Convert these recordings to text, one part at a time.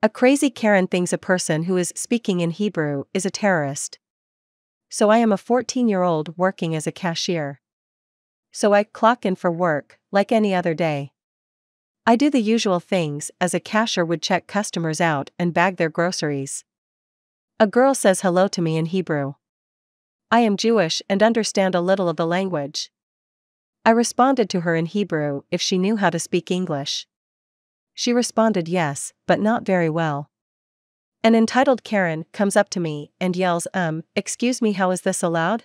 A crazy Karen thinks a person who is speaking in Hebrew is a terrorist. So I am a 14-year-old working as a cashier. So I clock in for work, like any other day. I do the usual things as a cashier would: check customers out and bag their groceries. A girl says hello to me in Hebrew. I am Jewish and understand a little of the language. I responded to her in Hebrew if she knew how to speak English. She responded yes, but not very well. An entitled Karen comes up to me and yells, excuse me, how is this allowed?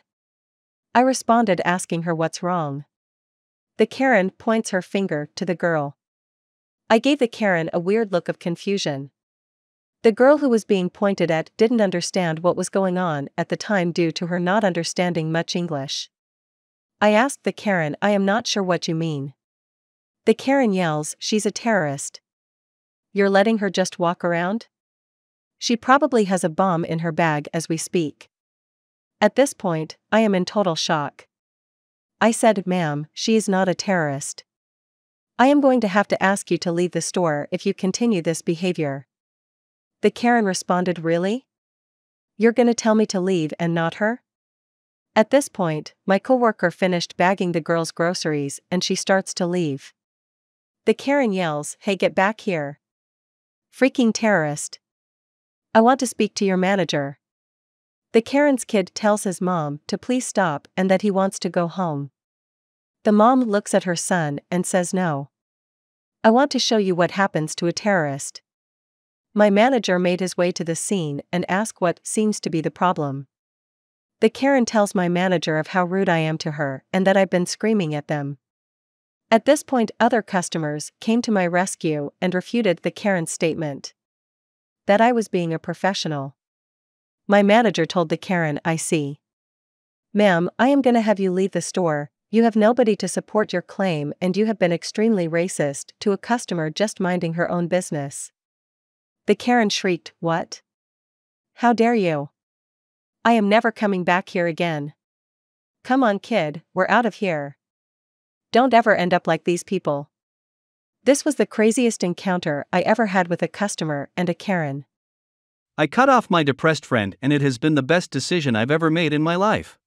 I responded asking her what's wrong. The Karen points her finger to the girl. I gave the Karen a weird look of confusion. The girl who was being pointed at didn't understand what was going on at the time due to her not understanding much English. I asked the Karen, I am not sure what you mean. The Karen yells, she's a terrorist. You're letting her just walk around? She probably has a bomb in her bag as we speak. At this point, I am in total shock. I said, ma'am, she is not a terrorist. I am going to have to ask you to leave the store if you continue this behavior. The Karen responded, really? You're gonna tell me to leave and not her? At this point, my coworker finished bagging the girl's groceries and she starts to leave. The Karen yells, hey, get back here. Freaking terrorist. I want to speak to your manager. The Karen's kid tells his mom to please stop and that he wants to go home. The mom looks at her son and says, no. I want to show you what happens to a terrorist. My manager made his way to the scene and asked what seems to be the problem. The Karen tells my manager of how rude I am to her and that I've been screaming at them. At this point, other customers came to my rescue and refuted the Karen's statement that I was being a professional. My manager told the Karen, I see. Ma'am, I am gonna have you leave the store. You have nobody to support your claim and you have been extremely racist to a customer just minding her own business. The Karen shrieked, what? How dare you? I am never coming back here again. Come on, kid, we're out of here. Don't ever end up like these people. This was the craziest encounter I ever had with a customer and a Karen. I cut off my depressed friend and it has been the best decision I've ever made in my life.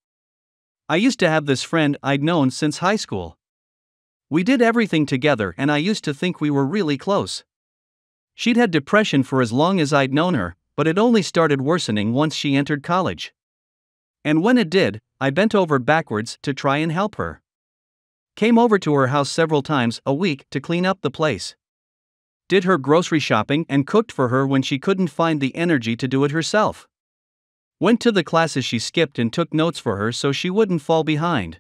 I used to have this friend I'd known since high school. We did everything together and I used to think we were really close. She'd had depression for as long as I'd known her, but it only started worsening once she entered college. And when it did, I bent over backwards to try and help her. Came over to her house several times a week to clean up the place. Did her grocery shopping and cooked for her when she couldn't find the energy to do it herself. Went to the classes she skipped and took notes for her so she wouldn't fall behind.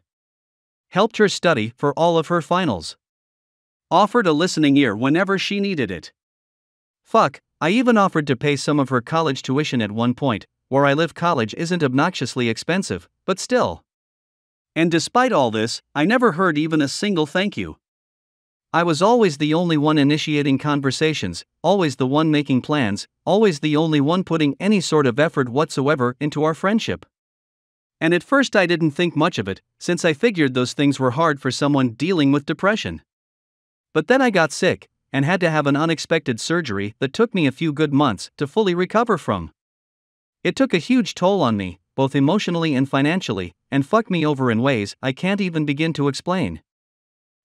Helped her study for all of her finals. Offered a listening ear whenever she needed it. Fuck, I even offered to pay some of her college tuition at one point. Where I live, college isn't obnoxiously expensive, but still. And despite all this, I never heard even a single thank you. I was always the only one initiating conversations, always the one making plans, always the only one putting any sort of effort whatsoever into our friendship. And at first I didn't think much of it, since I figured those things were hard for someone dealing with depression. But then I got sick, and had to have an unexpected surgery that took me a few good months to fully recover from. It took a huge toll on me, both emotionally and financially, and fucked me over in ways I can't even begin to explain.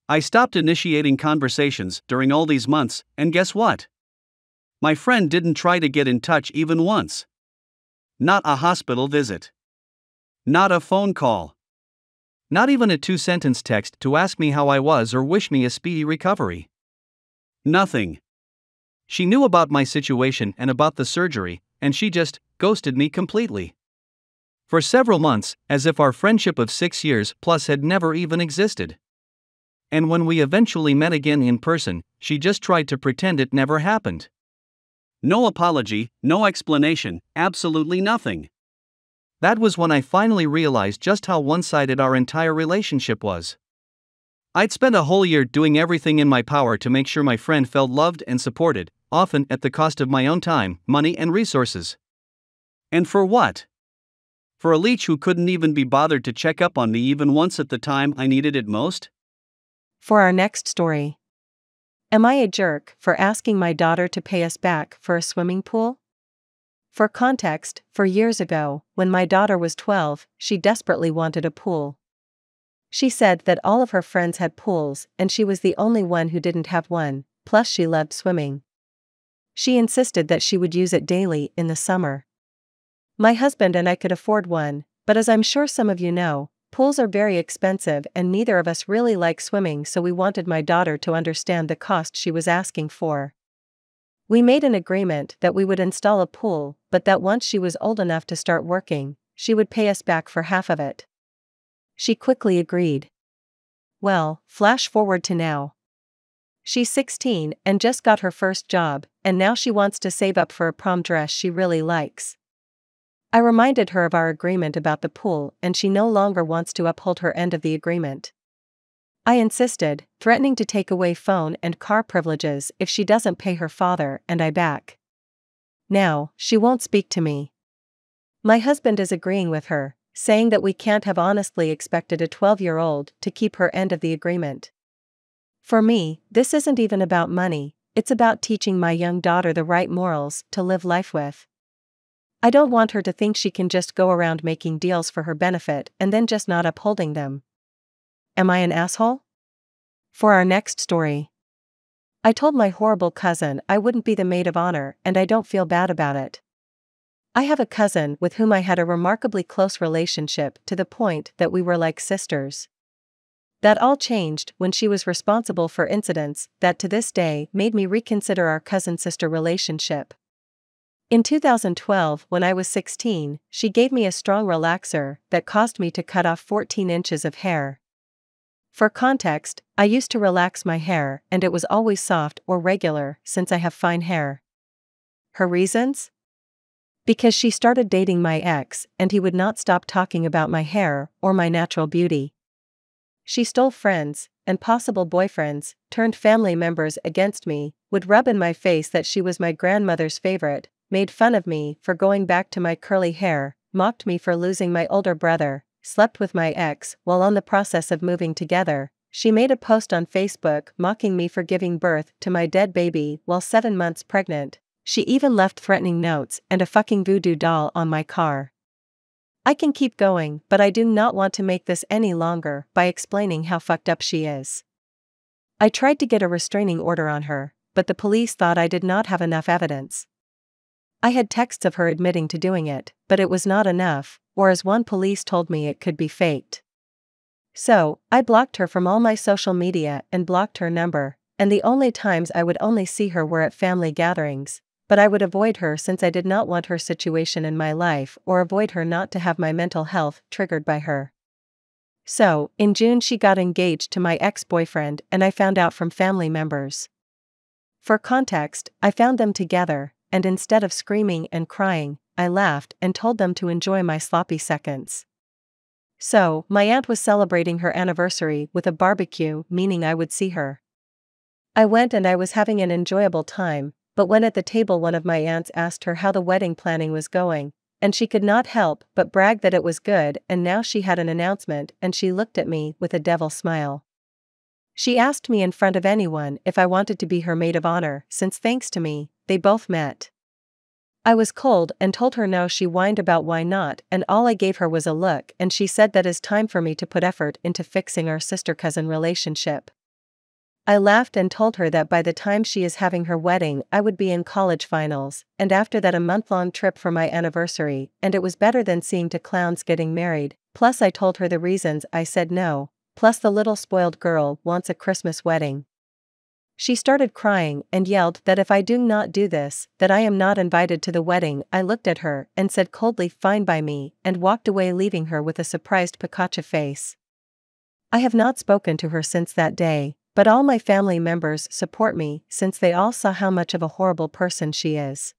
I stopped initiating conversations during all these months, and guess what? My friend didn't try to get in touch even once. Not a hospital visit. Not a phone call. Not even a 2-sentence text to ask me how I was or wish me a speedy recovery. Nothing. She knew about my situation and about the surgery, and she just ghosted me completely. For several months, as if our friendship of 6 years plus had never even existed. And when we eventually met again in person, she just tried to pretend it never happened. No apology, no explanation, absolutely nothing. That was when I finally realized just how one-sided our entire relationship was. I'd spent a whole year doing everything in my power to make sure my friend felt loved and supported, often at the cost of my own time, money, and resources. And for what? For a leech who couldn't even be bothered to check up on me even once at the time I needed it most? For our next story, Am I a jerk for asking my daughter to pay us back for a swimming pool? For context, 4 years ago, when my daughter was 12, she desperately wanted a pool. She said that all of her friends had pools and she was the only one who didn't have one, plus she loved swimming. She insisted that she would use it daily in the summer. My husband and I could afford one, but as I'm sure some of you know, pools are very expensive and neither of us really like swimming, so we wanted my daughter to understand the cost she was asking for. We made an agreement that we would install a pool, but that once she was old enough to start working, she would pay us back for half of it. She quickly agreed. Well, flash forward to now. She's 16 and just got her first job, and now she wants to save up for a prom dress she really likes. I reminded her of our agreement about the pool and she no longer wants to uphold her end of the agreement. I insisted, threatening to take away phone and car privileges if she doesn't pay her father and I back. Now, she won't speak to me. My husband is agreeing with her, saying that we can't have honestly expected a 12-year-old to keep her end of the agreement. For me, this isn't even about money, it's about teaching my young daughter the right morals to live life with. I don't want her to think she can just go around making deals for her benefit and then just not upholding them. Am I an asshole? For our next story. I told my horrible cousin I wouldn't be the maid of honor and I don't feel bad about it. I have a cousin with whom I had a remarkably close relationship to the point that we were like sisters. That all changed when she was responsible for incidents that to this day made me reconsider our cousin-sister relationship. In 2012, when I was 16, she gave me a strong relaxer that caused me to cut off 14 inches of hair. For context, I used to relax my hair and it was always soft or regular since I have fine hair. Her reasons? Because she started dating my ex and he would not stop talking about my hair or my natural beauty. She stole friends, and possible boyfriends, turned family members against me, would rub in my face that she was my grandmother's favorite, made fun of me for going back to my curly hair, mocked me for losing my older brother, slept with my ex while on the process of moving together. She made a post on Facebook mocking me for giving birth to my dead baby while 7 months pregnant. She even left threatening notes and a fucking voodoo doll on my car. I can keep going, but I do not want to make this any longer by explaining how fucked up she is. I tried to get a restraining order on her, but the police thought I did not have enough evidence. I had texts of her admitting to doing it, but it was not enough, or as one police told me, it could be faked. So, I blocked her from all my social media and blocked her number, and the only times I would only see her were at family gatherings, but I would avoid her since I did not want her situation in my life or avoid her not to have my mental health triggered by her. So, in June she got engaged to my ex-boyfriend and I found out from family members. For context, I found them together, and instead of screaming and crying, I laughed and told them to enjoy my sloppy seconds. So, my aunt was celebrating her anniversary with a barbecue, meaning I would see her. I went and I was having an enjoyable time, but when at the table one of my aunts asked her how the wedding planning was going, and she could not help but brag that it was good, and now she had an announcement, and she looked at me with a devil smile. She asked me in front of anyone if I wanted to be her maid of honor, since thanks to me, they both met. I was cold and told her no. She whined about why not, and all I gave her was a look, and she said that it's time for me to put effort into fixing our sister-cousin relationship. I laughed and told her that by the time she is having her wedding I would be in college finals, and after that a month-long trip for my anniversary, and it was better than seeing two clowns getting married. Plus I told her the reasons I said no, plus the little spoiled girl wants a Christmas wedding. She started crying and yelled that if I do not do this, that I am not invited to the wedding. I looked at her and said coldly fine by me, and walked away, leaving her with a surprised Pikachu face. I have not spoken to her since that day, but all my family members support me since they all saw how much of a horrible person she is.